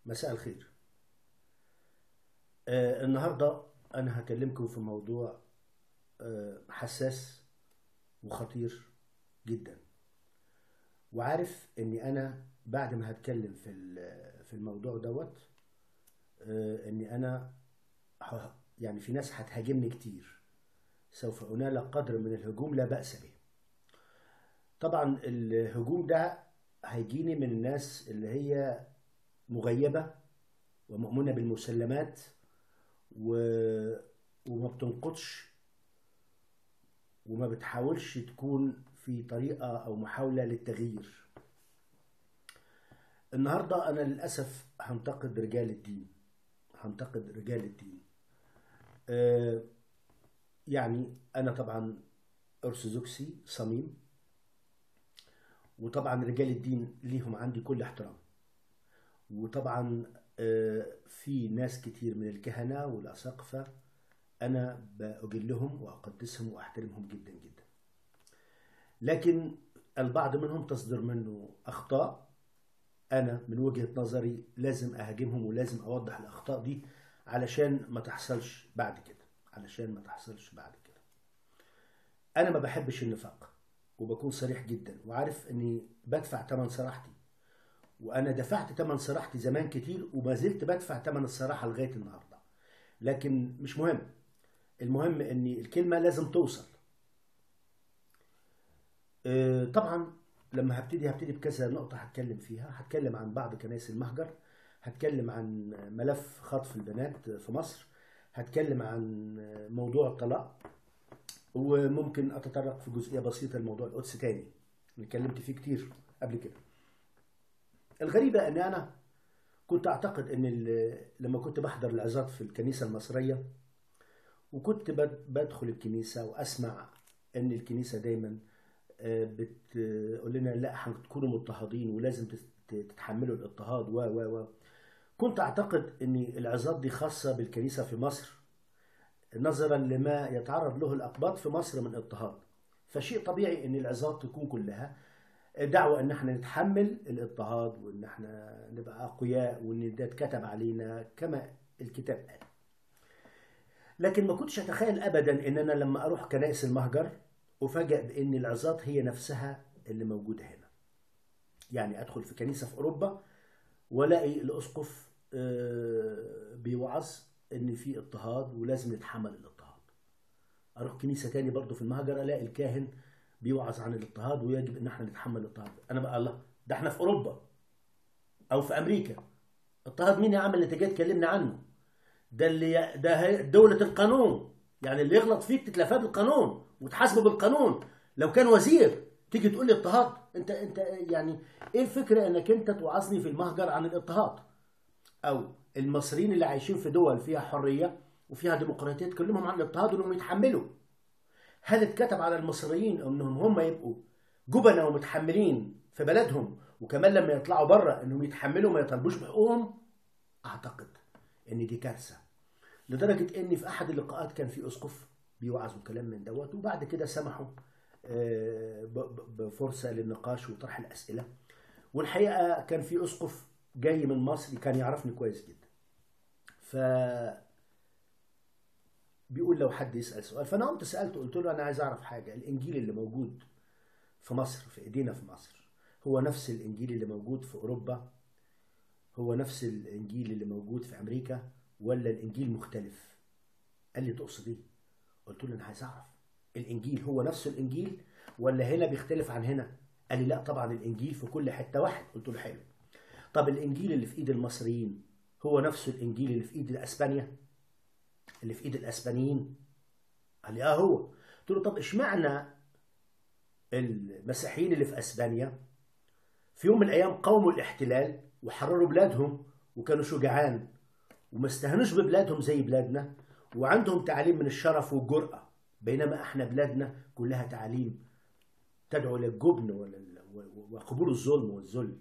مساء الخير. النهاردة أنا هكلمكم في موضوع حساس وخطير جدا، وعارف إني أنا بعد ما هتكلم في الموضوع دوت إني أنا يعني في ناس هتهاجمني كتير. سوف أنال قدر من الهجوم لا بأس به. طبعا الهجوم ده هيجيني من الناس اللي هي مغيبة ومؤمنة بالمسلمات وما بتنقضش وما بتحاولش تكون في طريقة أو محاولة للتغيير. النهاردة أنا للأسف هنتقد رجال الدين، هنتقد رجال الدين. يعني أنا طبعا أرثوذكسي صميم، وطبعا رجال الدين ليهم عندي كل احترام، وطبعا في ناس كتير من الكهنة والأساقفة أنا بأجلهم وأقدسهم وأحترمهم جدا جدا، لكن البعض منهم تصدر منه أخطاء. أنا من وجهة نظري لازم أهاجمهم ولازم أوضح الأخطاء دي علشان ما تحصلش بعد كده، علشان ما تحصلش بعد كده. أنا ما بحبش النفاق وبكون صريح جدا، وعارف إني بدفع ثمن صراحتي، وأنا دفعت ثمن صراحتي زمان كتير وما زلت بدفع ثمن الصراحة لغاية النهاردة، لكن مش مهم. المهم إن الكلمة لازم توصل. طبعا لما هبتدي بكذا نقطة هتكلم فيها. هتكلم عن بعض كنائس المهجر، هتكلم عن ملف خطف البنات في مصر، هتكلم عن موضوع الطلاق، وممكن أتطرق في جزئية بسيطة لموضوع القدس تاني اللي اتكلمت فيه كتير قبل كده. الغريبة أن أنا كنت أعتقد أن لما كنت بحضر العظات في الكنيسة المصرية وكنت بدخل الكنيسة وأسمع أن الكنيسة دايما بتقول لنا لا هتكونوا مضطهدين ولازم تتحملوا الاضطهاد و كنت اعتقد ان العظات دي خاصه بالكنيسه في مصر، نظرا لما يتعرض له الاقباط في مصر من اضطهاد. فشيء طبيعي ان العظات تكون كلها دعوه ان احنا نتحمل الاضطهاد وان احنا نبقى اقوياء وان ده اتكتب علينا كما الكتاب قال. لكن ما كنتش اتخيل ابدا ان انا لما اروح كنائس المهجر أفاجأ بأن العظات هي نفسها اللي موجودة هنا. يعني أدخل في كنيسة في أوروبا ولاقي الأسقف بيوعظ إن في اضطهاد ولازم نتحمل الاضطهاد. أروح كنيسة تاني برضو في المهجر ألاقي الكاهن بيوعظ عن الاضطهاد ويجب إن احنا نتحمل الاضطهاد. أنا بقى الله، ده احنا في أوروبا أو في أمريكا، اضطهاد مين يا عم اللي تجي تكلمنا عنه؟ ده اللي ده دولة القانون، يعني اللي يغلط فيك تتلفاه بالقانون وتحاسبه بالقانون. لو كان وزير تيجي تقول لي اضطهاد؟ انت يعني ايه الفكره انك انت توعظني في المهجر عن الاضطهاد؟ او المصريين اللي عايشين في دول فيها حريه وفيها ديمقراطيه تكلمهم عن الاضطهاد وانهم يتحملوا؟ هل اتكتب على المصريين انهم هم يبقوا جبنة ومتحملين في بلدهم وكمان لما يطلعوا بره انهم يتحملوا ما يطالبوش بحقوقهم؟ اعتقد ان دي كارثه. لدرجة ان في احد اللقاءات كان في اسقف بيوعظوا كلام من دوت، وبعد كده سمحوا بفرصة للنقاش وطرح الاسئلة. والحقيقة كان في اسقف جاي من مصر كان يعرفني كويس جدا، ف بيقول لو حد يسأل سؤال. فانا قمت سألته، قلت له انا عايز اعرف حاجة، الانجيل اللي موجود في مصر في ايدينا في مصر هو نفس الانجيل اللي موجود في اوروبا؟ هو نفس الانجيل اللي موجود في امريكا ولا الانجيل مختلف؟ قال لي تقصد ايه؟ قلت له انا عايز اعرف الانجيل هو نفس الانجيل ولا هنا بيختلف عن هنا؟ قال لي لا طبعا الانجيل في كل حته واحد. قلت له حلو، طب الانجيل اللي في ايد المصريين هو نفس الانجيل اللي في ايد الاسبانيا، اللي في ايد الاسبانيين؟ قال لي اه هو. قلت له طب اشمعنى المسيحيين اللي في اسبانيا في يوم من الايام قاوموا الاحتلال وحرروا بلادهم وكانوا شجعان وما استهانوش ببلادهم زي بلادنا وعندهم تعاليم من الشرف والجرأة، بينما احنا بلادنا كلها تعاليم تدعو للجبن وقبول الظلم والذل؟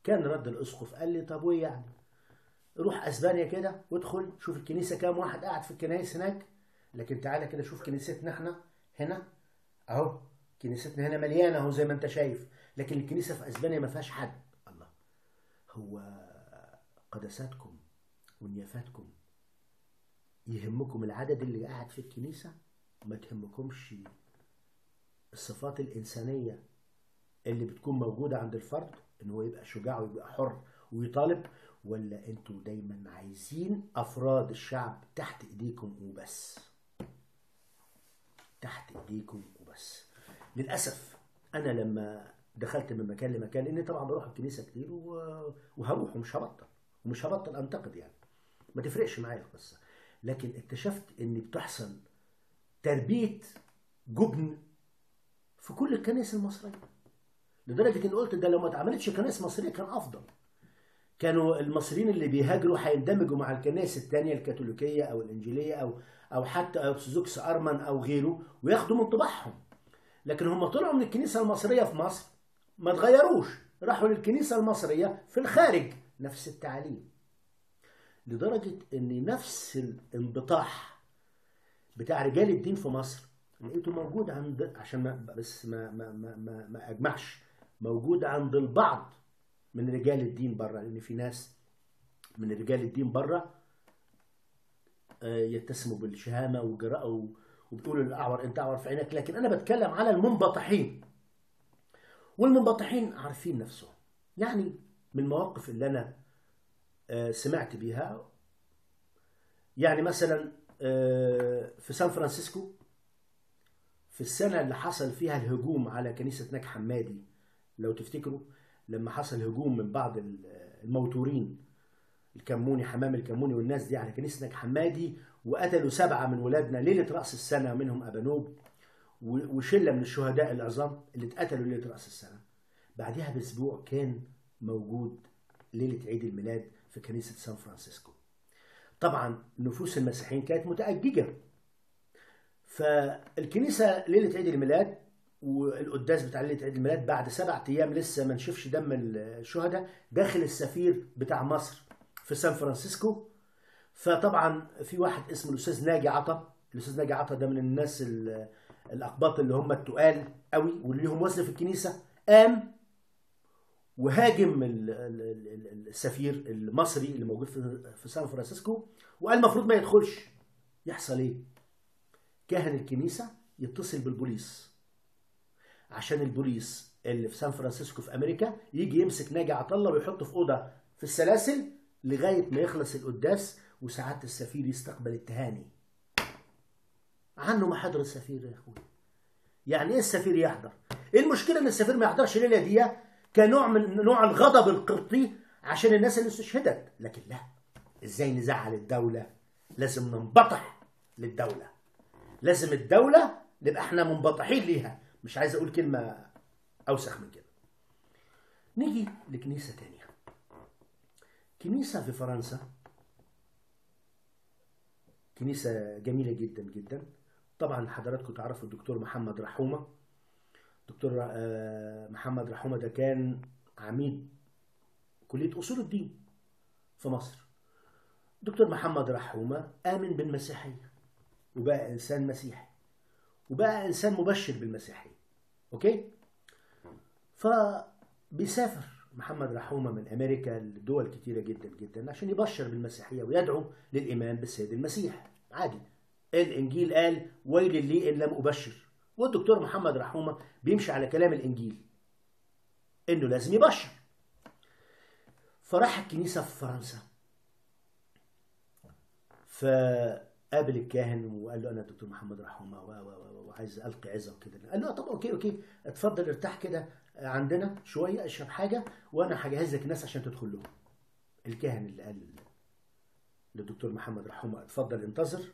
كان رد الاسقف قال لي طب وايه يعني؟ روح اسبانيا كده وادخل شوف الكنيسه كام واحد قاعد في الكنائس هناك، لكن تعالى كده شوف كنيستنا احنا هنا اهو، كنيستنا هنا مليانه اهو زي ما انت شايف، لكن الكنيسه في اسبانيا ما فيهاش حد. الله، هو قدساتكم ونيافاتكم يهمكم العدد اللي قاعد في الكنيسة، ما تهمكمش الصفات الإنسانية اللي بتكون موجودة عند الفرد، إن هو يبقى شجاع ويبقى حر ويطالب؟ ولا أنتوا دايما عايزين أفراد الشعب تحت إيديكم وبس؟ تحت إيديكم وبس. للأسف أنا لما دخلت من مكان لمكان، لأني طبعا بروح الكنيسة كتير وهروح ومش هبطل أنتقد، يعني ما تفرقش معايا القصة، لكن اكتشفت إن بتحصل تربية جبن في كل الكنائس المصرية، لدرجة إن قلت ده لو ما اتعملتش كنائس مصرية كان أفضل. كانوا المصريين اللي بيهاجروا هيندمجوا مع الكنائس التانية الكاثوليكية أو الإنجيلية أو حتى أرثوذكس أرمن أو غيره، وياخدوا من طباعهم. لكن هم طلعوا من الكنيسة المصرية في مصر ما اتغيروش، راحوا للكنيسة المصرية في الخارج نفس التعليم، لدرجة إن نفس الانبطاح بتاع رجال الدين في مصر لقيته موجود عند، عشان ما أجمعش، موجود عند البعض من رجال الدين بره، لأن في ناس من رجال الدين بره يتسموا بالشهامة والجراءة وبيقولوا للأعور أنت أعور في عينك. لكن أنا بتكلم على المنبطحين، والمنبطحين عارفين نفسهم. يعني من المواقف اللي أنا سمعت بيها، يعني مثلا في سان فرانسيسكو في السنة اللي حصل فيها الهجوم على كنيسة ناج حمادي، لو تفتكروا لما حصل هجوم من بعض الموتورين الكموني، حمام الكموني والناس دي، على كنيسة ناج حمادي، وقتلوا 7 من ولادنا ليلة رأس السنة، منهم أبانوب وشلة من الشهداء العظام اللي اتقتلوا ليلة رأس السنة. بعدها بأسبوع كان موجود ليلة عيد الميلاد في كنيسة سان فرانسيسكو. طبعا نفوس المسيحيين كانت متأججة، فالكنيسة ليلة عيد الميلاد والقداس بتاع ليلة عيد الميلاد، بعد 7 أيام لسه ما نشوفش دم الشهداء، داخل السفير بتاع مصر في سان فرانسيسكو. فطبعا في واحد اسمه الأستاذ ناجي عطا، الأستاذ ناجي عطا ده من الناس الأقباط اللي هم التقال قوي واللي لهم وزن في الكنيسة، قام وهاجم السفير المصري اللي موجود في سان فرانسيسكو، وقال المفروض ما يدخلش. يحصل ايه؟ كاهن الكنيسة يتصل بالبوليس، عشان البوليس اللي في سان فرانسيسكو في أمريكا يجي يمسك ناجي عطا الله ويحطه في أوضة في السلاسل لغاية ما يخلص القداس، وساعات السفير يستقبل التهاني. عنه ما حضر السفير يا أخوي. يعني إيه السفير يحضر؟ إيه المشكلة إن السفير ما يحضرش الليلة دي كنوع من نوع الغضب القبطي عشان الناس اللي استشهدت؟ لكن لا، إزاي نزعل الدولة؟ لازم ننبطح للدولة، لازم الدولة نبقى احنا منبطحين ليها. مش عايز أقول كلمة أوسخ من كده. نيجي لكنيسة تانية، كنيسة في فرنسا، كنيسة جميلة جدا جدا. طبعا حضراتكم تعرفوا الدكتور محمد رحومة. دكتور محمد رحومة ده كان عميد كلية أصول الدين في مصر. دكتور محمد رحومة آمن بالمسيحية وبقى إنسان مسيحي وبقى إنسان مبشر بالمسيحية. أوكي؟ فبيسافر محمد رحومة من أمريكا لدول كتيرة جدا جدا عشان يبشر بالمسيحية ويدعو للإيمان بالسيد المسيح. عادي، الإنجيل قال ويل لي إن لم أبشر، والدكتور محمد رحومة بيمشي على كلام الإنجيل إنه لازم يبشر. فراح الكنيسة في فرنسا، فقابل الكاهن وقال له أنا الدكتور محمد رحومة وعايز ألقي عظة وكده. قال له طب أوكي اتفضل ارتاح كده عندنا شوية، اشرب حاجة وأنا هجهز لك الناس عشان تدخل لهم. الكاهن اللي قال للدكتور محمد رحومة اتفضل انتظر،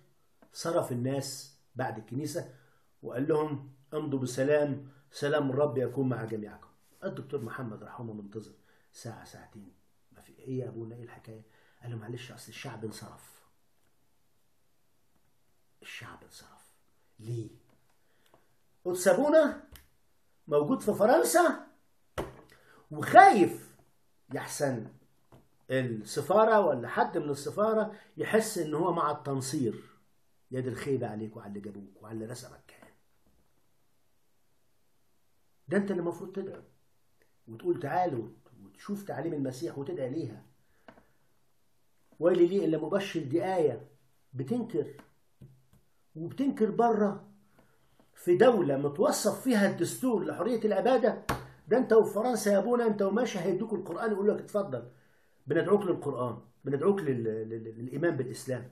صرف الناس بعد الكنيسة وقال لهم امضوا بسلام، سلام الرب يكون مع جميعكم. الدكتور محمد رحومة منتظر ساعة ساعتين، ما في ايه يا ابونا، ايه الحكاية؟ قال له معلش اصل الشعب انصرف. الشعب انصرف ليه؟ قدس ابونا موجود في فرنسا وخايف يحسن السفارة ولا حد من السفارة يحس ان هو مع التنصير، يد الخيبة عليك وعلى اللي جابوك وعلى اللي رسمك. كان ده انت اللي المفروض تدعو وتقول تعالوا وتشوف تعليم المسيح وتدعي ليها. ويل لي إلا مبشر دي آية بتنكر، وبتنكر بره في دولة متوصف فيها الدستور لحرية العبادة. ده انت وفي فرنسا يا ابونا، انت وماشي هيدوك القرآن يقول لك اتفضل بندعوك للقرآن، بندعوك للإيمان بالإسلام.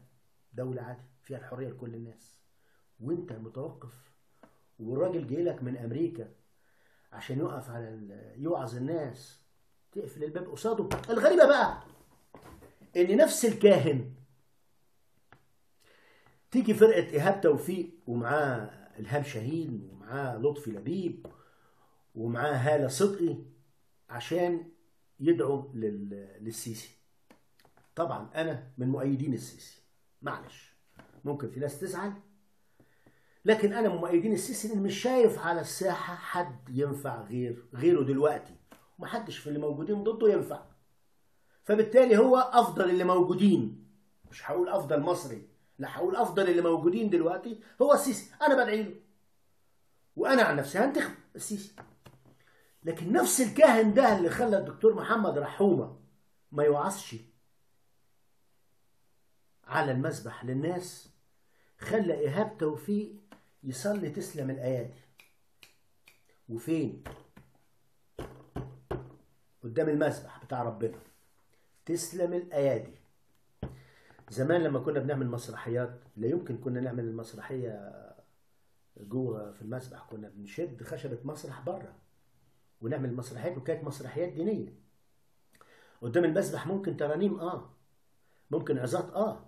دولة عادي فيها الحرية لكل الناس، وانت متوقف والراجل جاي لك من أمريكا عشان يقف على يوعظ الناس، تقفل الباب قصاده. الغريبة بقى ان نفس الكاهن تيجي فرقة إيهاب توفيق ومعاه إلهام شاهين ومعاه لطفي لبيب ومعاه هالة صدقي عشان يدعوا للسيسي. طبعا أنا من مؤيدين السيسي، معلش ممكن في ناس تزعل، لكن أنا من مؤيدين السيسي لأن مش شايف على الساحة حد ينفع غيره دلوقتي، ومحدش في اللي موجودين ضده ينفع. فبالتالي هو أفضل اللي موجودين، مش هقول أفضل مصري، لا هقول أفضل اللي موجودين دلوقتي هو السيسي. أنا بدعي له، وأنا عن نفسي هنتخب السيسي. لكن نفس الكاهن ده اللي خلى الدكتور محمد رحومة ما يوعظش على المسبح للناس، خلى إيهاب توفيق يصلي تسلم الأيادي. وفين؟ قدام المسبح بتاع ربنا تسلم الأيادي. زمان لما كنا بنعمل مسرحيات لا يمكن كنا نعمل المسرحية جوه في المسبح، كنا بنشد خشبة مسرح بره ونعمل مسرحيات، وكانت مسرحيات دينية. قدام المسبح ممكن ترانيم ممكن عظات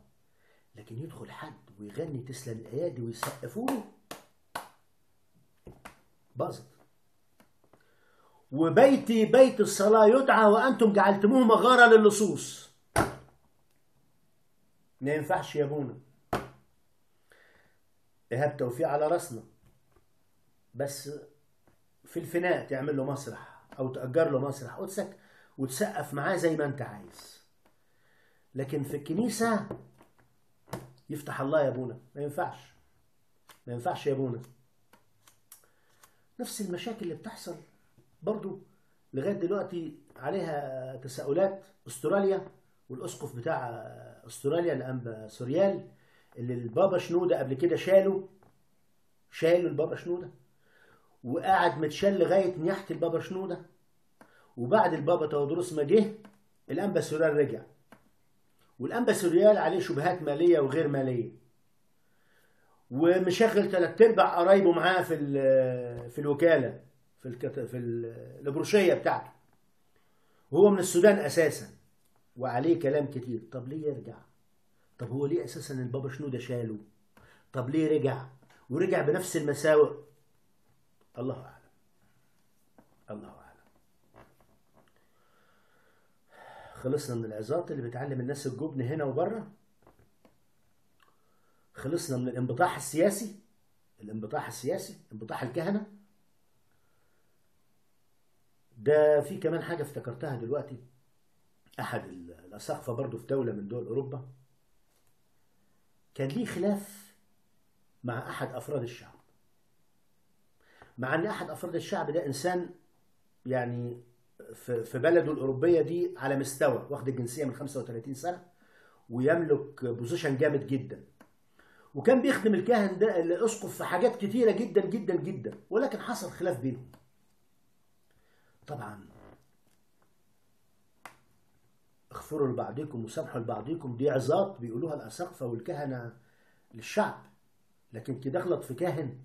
لكن يدخل حد ويغني تسلم الأيادي ويسقفوا له، باظت. وبيتي بيت الصلاة يدعى وأنتم جعلتموه مغارة للصوص. ما ينفعش يا ابونا. إيهاب توفيق على راسنا، بس في الفناء تعمل له مسرح أو تأجر له مسرح قدسك وتسقف معاه زي ما أنت عايز، لكن في الكنيسة يفتح الله يا ابونا، ما ينفعش، ما ينفعش يا ابونا. نفس المشاكل اللي بتحصل برضو لغاية دلوقتي عليها تساؤلات. استراليا والأسقف بتاع استراليا الأنبا سوريال اللي البابا شنودة قبل كده شالوا البابا شنودة، وقاعد متشال لغاية نياحة البابا شنودة، وبعد البابا تودروس ما جه الأنبا سوريال رجع، والأنبا سوريال عليه شبهات مالية وغير مالية، ومشغل 3/4 قرايبه معاه في الوكالة في البروشية بتاعته، وهو من السودان أساسا وعليه كلام كتير. طب ليه يرجع؟ طب هو ليه أساسا البابا شنودة شاله؟ طب ليه رجع؟ ورجع بنفس المساوئ؟ الله أعلم، الله أعلم. خلصنا من العظات اللي بتعلم الناس الجبن هنا وبره، خلصنا من الانبطاح السياسي، انبطاح الكهنة. ده في كمان حاجة افتكرتها دلوقتي، أحد الأساقفة برضو في دولة من دول أوروبا كان ليه خلاف مع أحد أفراد الشعب، مع أن أحد أفراد الشعب ده إنسان يعني في بلده الأوروبية دي على مستوى، واخد الجنسية من 35 سنة ويملك بوزيشن جامد جدا، وكان بيخدم الكاهن ده الأسقف في حاجات كتيرة جدا جدا جدا، ولكن حصل خلاف بينهم. طبعا اغفروا لبعضكم وسامحوا لبعضكم، دي عظات بيقولوها الأساقفة والكهنة للشعب، لكن كده اغلط في كاهن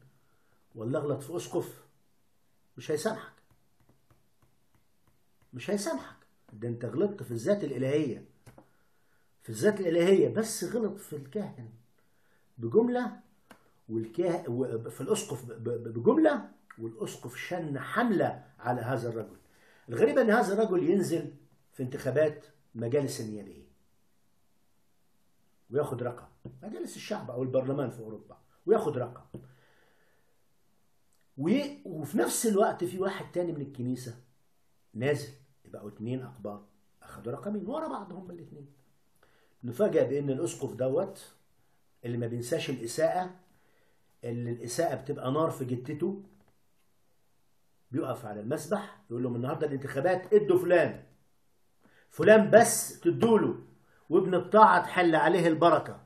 ولا اغلط في أسقف مش هيسامحك، مش هيسامحك. ده انت غلطت في الذات الإلهية، بس غلط في الكاهن بجملة في الأسقف بجملة، والأسقف شن حملة على هذا الرجل. الغريب أن هذا الرجل ينزل في انتخابات مجالس النيابية وياخد رقم، مجالس الشعب أو البرلمان في أوروبا، وياخد رقم، وفي نفس الوقت في واحد تاني من الكنيسة نازل، يبقوا 2 أقباط أخدوا رقمين ورا بعض هم الاثنين. نفاجأ بأن الأسقف دوت اللي ما بينساش الإساءة، اللي الإساءة بتبقى نار في جتته، بيقف على المسبح يقول لهم النهارده الانتخابات ادوا فلان بس تدوله، وابن الطاعة تحل عليه البركة.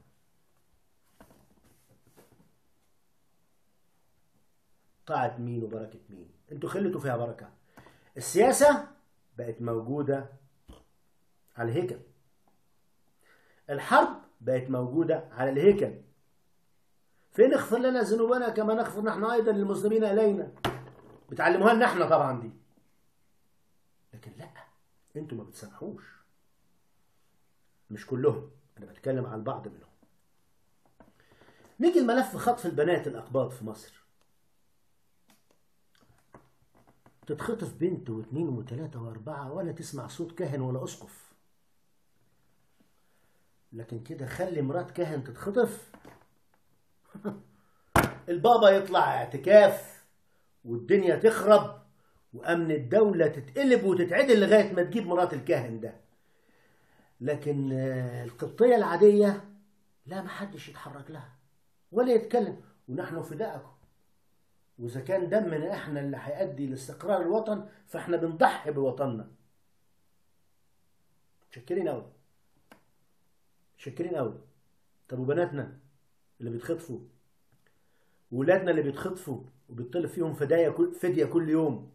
طاعة مين وبركة مين؟ انتوا خليتوا فيها بركة. السياسة بقت موجودة على الهيكل، الحرب بقت موجودة على الهيكل. فين اغفر لنا ذنوبنا كما نغفر نحن أيضا للمذنبين إلينا، بتعلموها لنا احنا طبعا دي، لكن لا، انتوا ما بتسامحوش. مش كلهم، انا بتكلم عن البعض منهم. نيجي الملف خطف البنات الأقباط في مصر. تتخطف بنت واثنين وثلاثة واربعة ولا تسمع صوت كاهن ولا أسقف، لكن كده خلي مرات كاهن تتخطف البابا يطلع اعتكاف والدنيا تخرب وأمن الدولة تتقلب وتتعدل لغاية ما تجيب مرات الكاهن ده. لكن القبطية العادية لا، محدش يتحرك لها ولا يتكلم، ونحن فداءكم. وإذا كان دمنا إحنا اللي هيؤدي لاستقرار الوطن فإحنا بنضحي بوطننا. متشكرين أوي، متشكرين أوي. طب وبناتنا اللي بيتخطفوا، وولادنا اللي بيتخطفوا وبيطلب فيهم فدية كل يوم،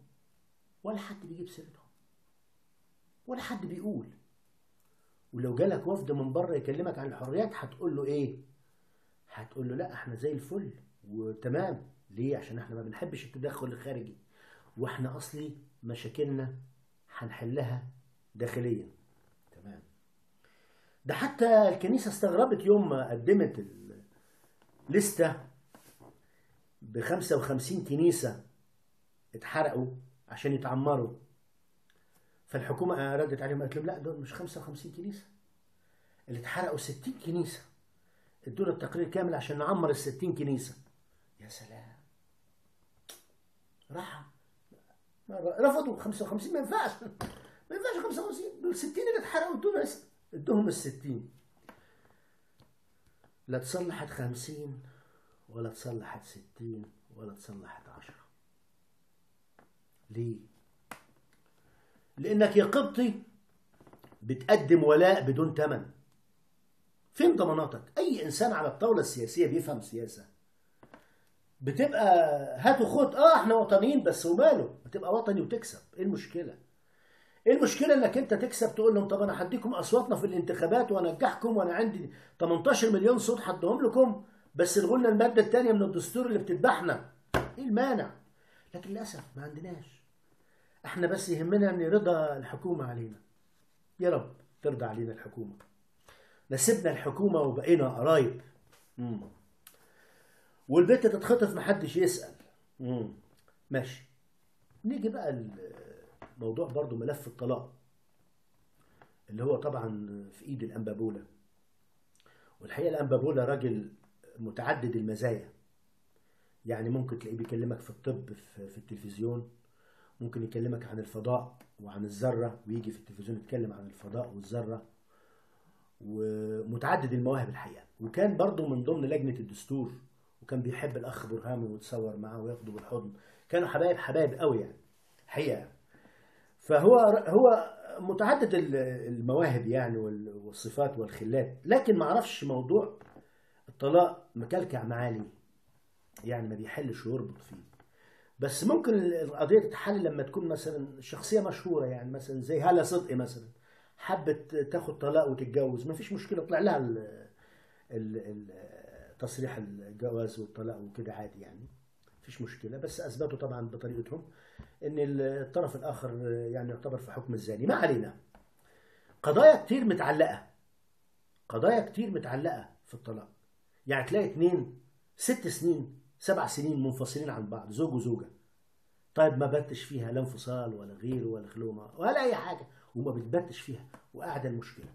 ولا حد بيجيب سيرتهم ولا حد بيقول. ولو جالك وفد من بره يكلمك عن الحريات هتقول له إيه؟ هتقول له لا احنا زي الفل وتمام. ليه؟ عشان احنا ما بنحبش التدخل الخارجي، واحنا اصلي مشاكلنا هنحلها داخليا. تمام. ده حتى الكنيسة استغربت يوم ما قدمت الليستة ب55 كنيسة اتحرقوا عشان يتعمروا، فالحكومة ردت عليهم قالت لهم لا دول مش 55 كنيسة، اللي اتحرقوا 60 كنيسة، ادونا التقرير كامل عشان نعمر ال60 كنيسة. يا سلام، راحة رفضوا 55. ما ينفعش، ما ينفعش 55، دول 60 اللي اتحرقوا ادوهم ال60. لا تصلحت 50 ولا تصلحت 60 ولا تصلحت 10. ليه؟ لأنك يا قبطي بتقدم ولاء بدون ثمن. فين ضماناتك؟ أي إنسان على الطاولة السياسية بيفهم سياسة بتبقى هات وخد. احنا وطنيين بس وماله، بتبقى وطني وتكسب. ايه المشكلة؟ ايه المشكلة انك انت تكسب تقول لهم طب انا هديكم اصواتنا في الانتخابات وانجحكم وانا عندي 18 مليون صوت هديهم لكم، بس الغوا لنا المادة الثانية من الدستور اللي بتذبحنا. ايه المانع؟ لكن للاسف ما عندناش. احنا بس يهمنا ان رضا الحكومة علينا. يا رب ترضى علينا الحكومة. نسيبنا الحكومة وبقينا قرايب. والبنت تتخطف محدش يسأل. ماشي. نيجي بقى الموضوع برضو ملف الطلاق اللي هو طبعا في ايد الانبابولة. والحقيقة الانبابولة راجل متعدد المزايا، يعني ممكن تلاقيه بيكلمك في الطب في التلفزيون، ممكن يكلمك عن الفضاء وعن الذرة ويجي في التلفزيون يتكلم عن الفضاء والذرة، ومتعدد المواهب الحقيقة. وكان برضو من ضمن لجنة الدستور، وكان بيحب الأخ برهامي ويتصور معاه وياخده بالحضن. كانوا حبايب حبايب قوي يعني حقيقة. فهو متعدد المواهب يعني والصفات والخلات. لكن ما عرفش موضوع الطلاق مكلكع معالي، يعني ما بيحلش ويربط فيه. بس ممكن القضية تتحل لما تكون مثلا شخصية مشهورة، يعني مثلا زي هالة صدقي مثلا حبت تاخد طلاق وتتجوز، ما فيش مشكلة، طلع لها تصريح الجواز والطلاق وكده عادي يعني، مفيش مشكلة. بس أثبتوا طبعا بطريقتهم إن الطرف الآخر يعني يعتبر في حكم الزاني. ما علينا. قضايا كتير متعلقة، قضايا كتير متعلقة في الطلاق. يعني تلاقي 2 6 سنين 7 سنين منفصلين عن بعض، زوج وزوجة. طيب ما بتش فيها لا انفصال ولا غيره ولا خلومة ولا أي حاجة، وما بتبتش فيها وقاعدة المشكلة.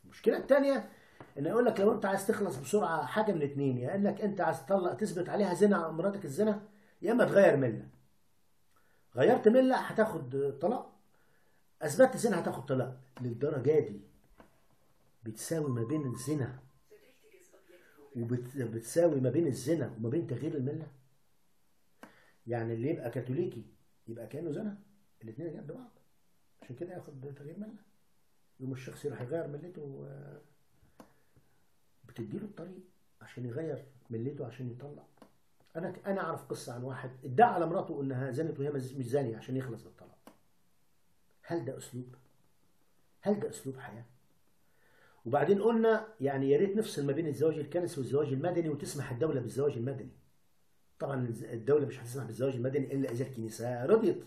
المشكلة الثانية ان يقول لك لو انت عايز تخلص بسرعه حاجه من اتنين، يا انك انت عايز تطلق تثبت عليها زنا على مراتك الزنا، يا اما تغير مله. غيرت مله هتاخد طلاق، اثبتت زنا هتاخد طلاق. للدرجه دي بتساوي ما بين الزنا وبتساوي ما بين الزنا وما بين تغيير المله. يعني اللي يبقى كاثوليكي يبقى كانه زنا، الاثنين جنب بعض، عشان كده ياخد تغيير مله. يوم الشخص يروح يغير ملته بتديله الطريق عشان يغير ملته عشان يطلق. انا اعرف قصه عن واحد ادعى على مراته انها زنت وهي مش زانيه عشان يخلص بالطلاق. هل ده اسلوب؟ هل ده اسلوب حياه؟ وبعدين قلنا يعني يا ريت نفصل ما بين الزواج الكنسي والزواج المدني وتسمح الدوله بالزواج المدني. طبعا الدوله مش هتسمح بالزواج المدني الا اذا الكنيسه رضيت.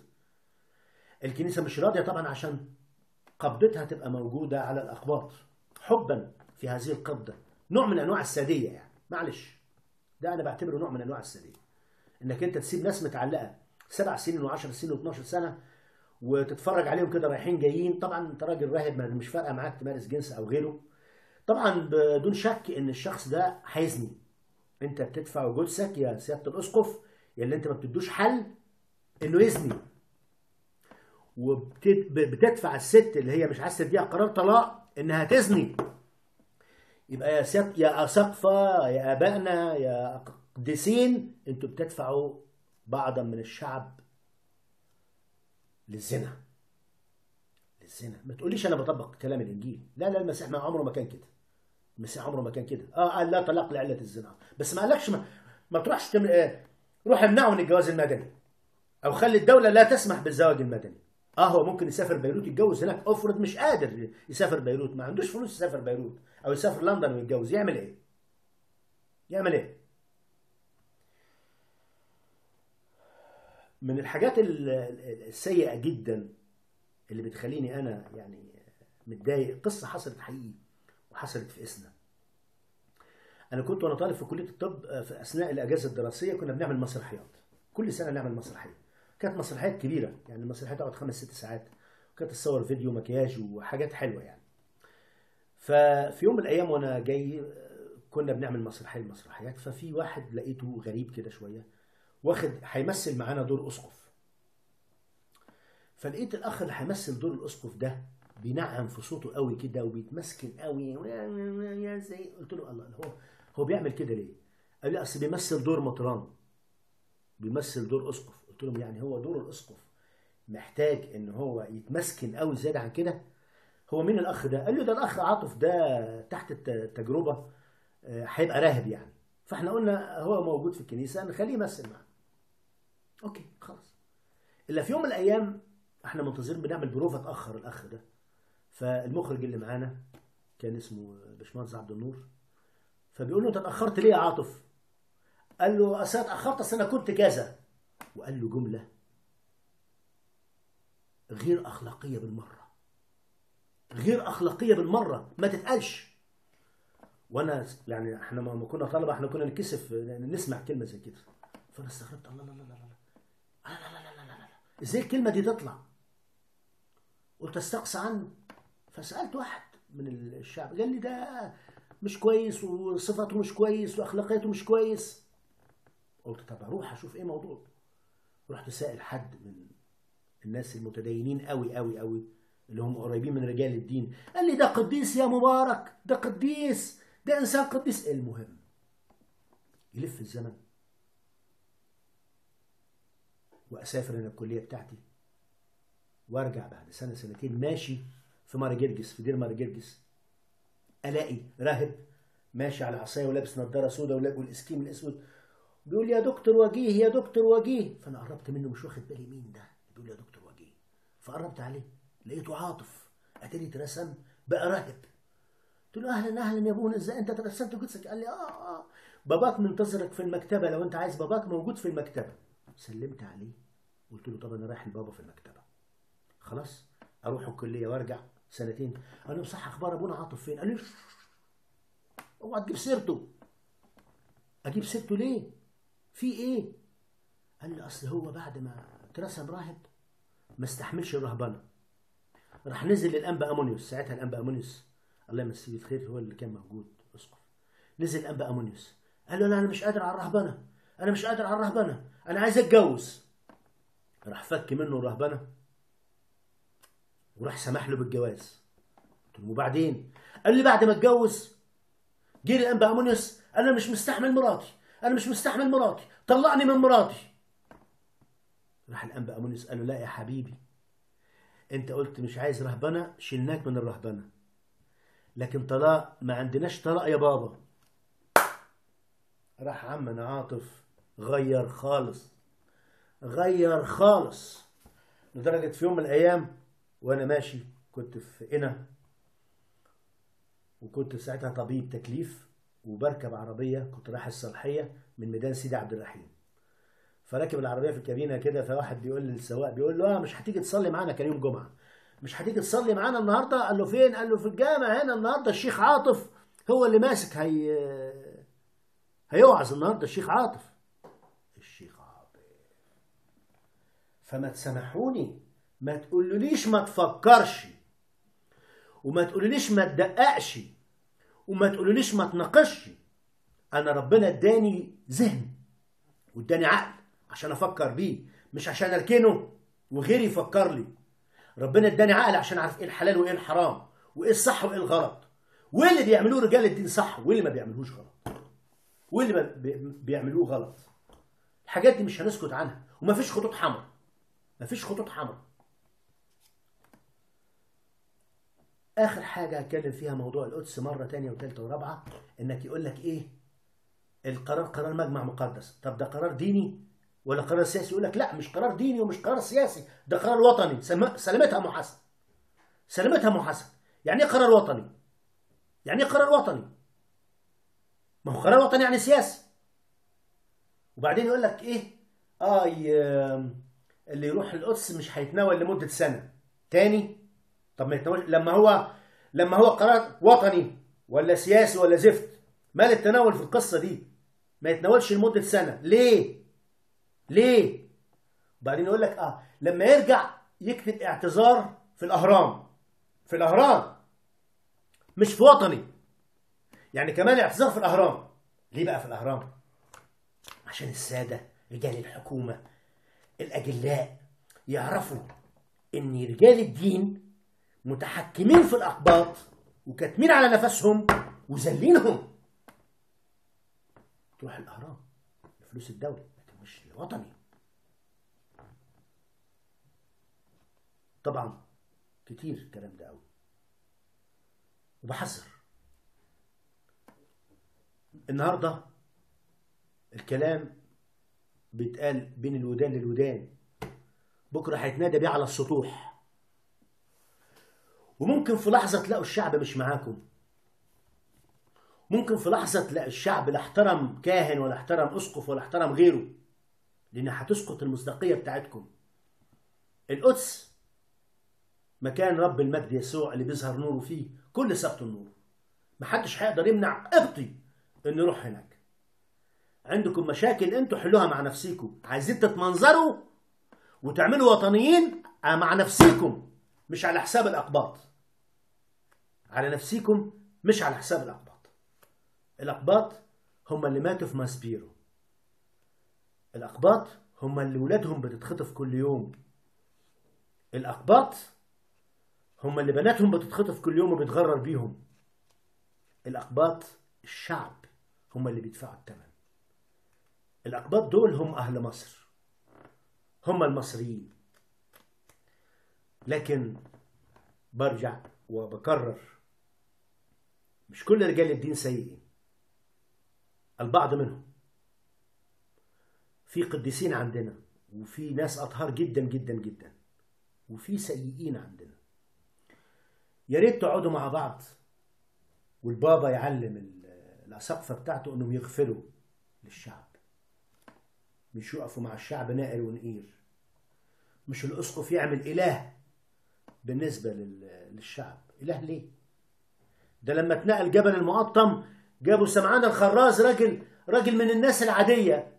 الكنيسه مش راضيه طبعا عشان قبضتها تبقى موجوده على الاقباط، حبا في هذه القبضه، نوع من انواع الساديه يعني، معلش ده انا بعتبره نوع من انواع الساديه، انك انت تسيب ناس متعلقه 7 سنين و10 سنين و12 سنه وتتفرج عليهم كده رايحين جايين. طبعا انت راجل راهب مش فارقه معاك تمارس جنس او غيره، طبعا بدون شك ان الشخص ده هيزني. انت بتدفع جثك يا سياده الاسقف يا انت ما بتدوش حل انه يزني، وبتدفع الست اللي هي مش عايزه تديها قرار طلاق انها تزني. يبقى يا سيادة يا اساقفه يا ابائنا يا قديسين، انتوا بتدفعوا بعضا من الشعب للزنا. ما تقوليش انا بطبق كلام الانجيل، لا المسيح ما عمره ما كان كده. المسيح عمره ما كان كده. قال لا طلاق لعله الزنا، بس ما قالكش ما تروحش روح امنعه من الجواز المدني او خلي الدوله لا تسمح بالزواج المدني. هو ممكن يسافر بيروت يتجوز هناك، افرض مش قادر يسافر بيروت، ما عندوش فلوس يسافر بيروت او يسافر لندن ويتجوز، يعمل ايه؟ من الحاجات السيئه جدا اللي بتخليني انا يعني متضايق، قصه حصلت حقيقي وحصلت في اسنا. انا كنت وانا طالب في كليه الطب في اثناء الاجازه الدراسيه كنا بنعمل مسرحيات، كل سنه نعمل مسرحيه. كانت مسرحيات كبيره يعني، المسرحيه تقعد 5 6 ساعات، وكانت تصور فيديو مكياج وحاجات حلوه يعني. ففي يوم من الايام وانا جاي كنا بنعمل مسرحيات، ففي واحد لقيته غريب كده شويه واخد هيمثل معانا دور اسقف. فلقيت الاخ اللي هيمثل دور الاسقف ده بينعم في صوته قوي كده وبيتمسكن قوي يا زي. قلت له الله، هو بيعمل كده ليه؟ قال لي اصل بيمثل دور مطران، بيمثل دور اسقف. قلت لهم يعني هو دور الاسقف محتاج ان هو يتمسكن قوي زياده عن كده؟ هو مين الاخ ده؟ قال له ده الاخ عاطف، ده تحت التجربه هيبقى راهب يعني، فاحنا قلنا هو موجود في الكنيسه نخليه يمثل معانا. اوكي خلاص. الا في يوم من الايام احنا منتظرين بنعمل بروفه، اتاخر الاخ ده. فالمخرج اللي معانا كان اسمه باشمهندس عبد النور، فبيقول له انت اتاخرت ليه يا عاطف؟ قال له اصل اتاخرت اصل انا كنت كذا، وقال له جمله غير اخلاقيه بالمره، غير اخلاقيه بالمره ما تتقالش. وانا يعني احنا ما كنا طلبه احنا كنا نتكسف نسمع كلمه زي كده. فانا استغربت، الله لا لا لا لا لا لا لا لا لا، ازاي الكلمه دي تطلع؟ قلت استقصى عنه. فسالت واحد من الشعب قال لي ده مش كويس وصفاته مش كويس واخلاقياته مش كويس. قلت طب اروح اشوف ايه موضوع. رحت سائل حد من الناس المتدينين قوي قوي قوي اللي هم قريبين من رجال الدين، قال لي ده قديس يا مبارك، ده قديس، ده انسان قديس. المهم يلف الزمن واسافر انا الكليه بتاعتي وارجع بعد سنه سنتين ماشي في ماري جرجس، في دير ماري جرجس، الاقي راهب ماشي على عصايه ولابس نظاره سوداء والاسكيم الاسود بيقول يا دكتور وجيه يا دكتور وجيه. فانا قربت منه مش واخد بالي مين ده بيقول يا دكتور وجيه، فقربت عليه لقيته عاطف، اتاري اترسم بقى راهب. قلت له اهلا اهلا يا ابونا، ازاي انت ترسمت جثك؟ قال لي باباك منتظرك في المكتبه، لو انت عايز باباك موجود في المكتبه. سلمت عليه قلت له طب انا رايح لبابا في المكتبه، خلاص اروح الكليه وارجع سنتين. قال له صح، اخبار ابونا عاطف فين؟ قال لي اوعى تجيب سيرته. اجيب سيرته ليه؟ في ايه؟ قال لي اصل هو بعد ما اترسم راهب ما استحملش الرهبنه، راح نزل للانبا امونيوس. ساعتها الانبا امونيوس الله يمسيه بالخير هو اللي كان موجود اسقف. نزل الانبا امونيوس قال له لا انا مش قادر على الرهبنه، انا مش قادر على الرهبنه، انا عايز اتجوز. راح فك منه الرهبنه وراح سمح له بالجواز. قلت له وبعدين؟ قال لي بعد ما اتجوز جه الانبا امونيوس قال انا مش مستحمل مراتي، انا مش مستحمل مراتي، طلقني من مراتي. راح الانبا امونيوس قال له لا يا حبيبي، انت قلت مش عايز رهبنه، شلناك من الرهبنه، لكن طلاق ما عندناش طلاق يا بابا، راح عمنا عاطف غير خالص، غير خالص، لدرجة في يوم من الأيام وأنا ماشي كنت في قنا، وكنت ساعتها طبيب تكليف، وبركب عربية كنت رايح الصالحية من ميدان سيدي عبد الرحيم، فراكب العربية في الكابينة كده، فواحد بيقول للسواق، بيقول له مش هتيجي تصلي معانا؟ كان يوم جمعة، مش هتيجي تصلي معانا النهاردة؟ قال له فين؟ قال له في الجامع هنا النهاردة، الشيخ عاطف هو اللي ماسك، هيوعظ النهاردة الشيخ عاطف. الشيخ عاطف. فما تسامحوني، ما تقولوليش ما تفكرش، وما تقولوليش ما تدققش، وما تقولوليش ما تناقشش. انا ربنا اداني ذهن واداني عقل عشان افكر بيه، مش عشان اركنه وغيري يفكر لي. ربنا اداني عقل عشان اعرف ايه الحلال وايه الحرام، وايه الصح وايه الغلط، وايه اللي بيعملوه رجال الدين صح، وايه اللي ما بيعملوش غلط، وايه اللي بيعملوه غلط. الحاجات دي مش هنسكت عنها، ومفيش خطوط حمراء، مفيش خطوط حمراء. اخر حاجه هتكلم فيها موضوع القدس مره تانية وثالثه ورابعه، انك يقول لك ايه القرار قرار مجمع مقدس. طب ده قرار ديني ولا قرار سياسي؟ يقول لك لا، مش قرار ديني ومش قرار سياسي، ده قرار وطني. سلمتها محسن، سلمتها محسن. يعني ايه قرار وطني؟ يعني ايه قرار وطني؟ ما هو قرار وطني يعني سياسي. وبعدين يقول لك ايه اللي يروح القدس مش هيتناول لمده سنه تاني. طب ما يتناول لما هو قرار وطني ولا سياسي ولا زفت؟ مال التناول في القصه دي؟ ما يتناولش لمده سنه ليه؟ ليه؟ وبعدين يقول لك لما يرجع يكتب اعتذار في الاهرام، في الاهرام مش في وطني. يعني كمان اعتذار في الاهرام. ليه بقى في الاهرام؟ عشان الساده رجال الحكومه الاجلاء يعرفوا ان رجال الدين متحكمين في الاقباط وكاتمين على نفسهم وذلينهم. تروح الاهرام بفلوس الدوله لكن مش الوطني. طبعا كتير الكلام ده قوي، وبحذر. النهارده الكلام بيتقال بين الودان للودان، بكره هيتنادى بيه على السطوح، وممكن في لحظه تلاقوا الشعب مش معاكم. ممكن في لحظه تلاقي الشعب لا احترم كاهن ولا احترم اسقف ولا احترم غيره، لان هتسقط المصداقيه بتاعتكم. القدس مكان رب المجد يسوع اللي بيظهر نوره فيه كل سبت النور. محدش هيقدر يمنع قبطي انه يروح هناك. عندكم مشاكل انتوا حلوها مع نفسيكم، عايزين تتمنظروا وتعملوا وطنيين مع نفسيكم مش على حساب الاقباط. على نفسيكم مش على حساب الاقباط. الاقباط هم اللي ماتوا في ماسبيرو. الاقباط هم اللي ولادهم بتتخطف كل يوم. الاقباط هم اللي بناتهم بتتخطف كل يوم وبيتغرر بيهم. الاقباط الشعب هم اللي بيدفعوا الثمن. الاقباط دول هم اهل مصر، هم المصريين. لكن برجع وبكرر، مش كل رجال الدين سيئين، البعض منهم. في قديسين عندنا، وفي ناس اطهار جدا جدا جدا، وفي سيئين عندنا. يا ريت تقعدوا مع بعض والبابا يعلم الاساقفه بتاعته انهم يغفروا للشعب، مش يقفوا مع الشعب نائر ونقير. مش الاسقف يعمل اله بالنسبه للشعب. اله ليه؟ ده لما اتنقل جبل المقطم جابوا سمعان الخراز، راجل من الناس العاديه.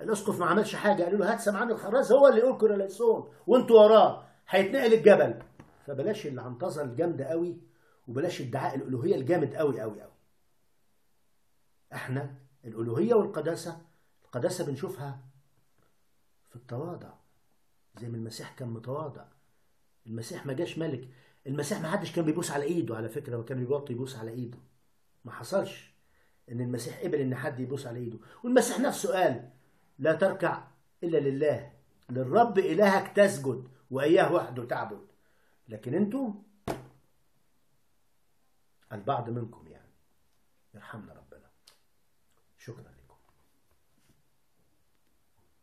الاسقف ما عملش حاجه، قالوا له هات سمعان الخراز هو اللي يقول كورليسون وانتوا وراه، هيتنقل الجبل. فبلاش العنطزه الجامده قوي، وبلاش ادعاء الالوهيه الجامد قوي قوي قوي. احنا الالوهيه والقداسه، القداسه بنشوفها في التواضع، زي ما المسيح كان متواضع. المسيح ما جاش ملك. المسيح ما حدش كان بيبوس على ايده على فكره، وكان بيبطل يبوس على ايده. ما حصلش ان المسيح قبل ان حد يبوس على ايده. والمسيح نفسه قال لا تركع الا لله، للرب الهك تسجد واياه وحده تعبد. لكن انتوا البعض منكم يعني، يرحمنا ربنا. شكرا.